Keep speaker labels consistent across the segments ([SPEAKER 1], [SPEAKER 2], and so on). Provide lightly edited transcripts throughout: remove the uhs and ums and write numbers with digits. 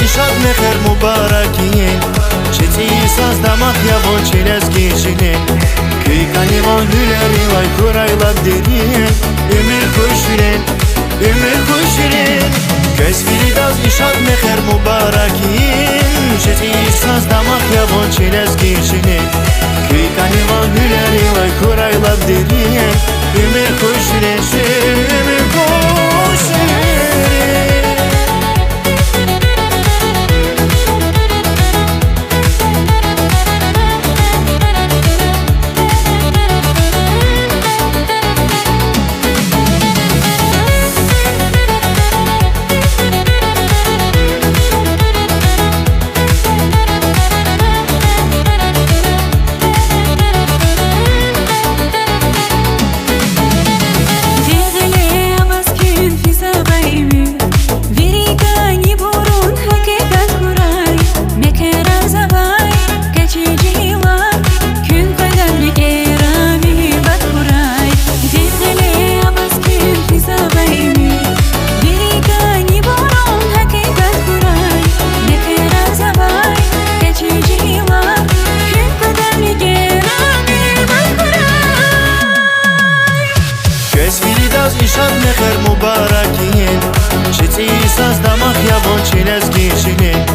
[SPEAKER 1] işad meher mübarekin Çeti saz damak yavo çelez geçinin Köy kanivan hüleri vay kuraylar derin Ömür kuşirin, ömür kuşirin Kesfiri daz işad meher mübarekin Çeti saz damak yavo çelez geçinin Köy kanivan hüleri vay kuraylar derin Ömür kuşirin, ömür kuşirin İşad meher mübarekin Çeti saz damak yavon çelez geçinin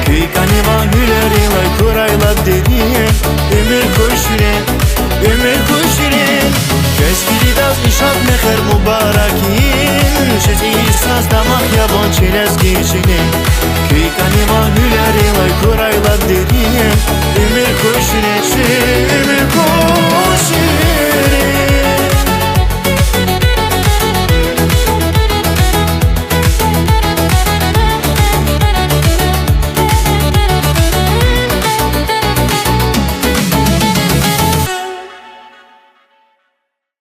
[SPEAKER 1] Köy kanivan hüleri vay kuraylar derin Ömür kuşirin, ömür kuşirin Kesfiri daz işad meher mübarekin Çeti saz damak yavon çelez geçinin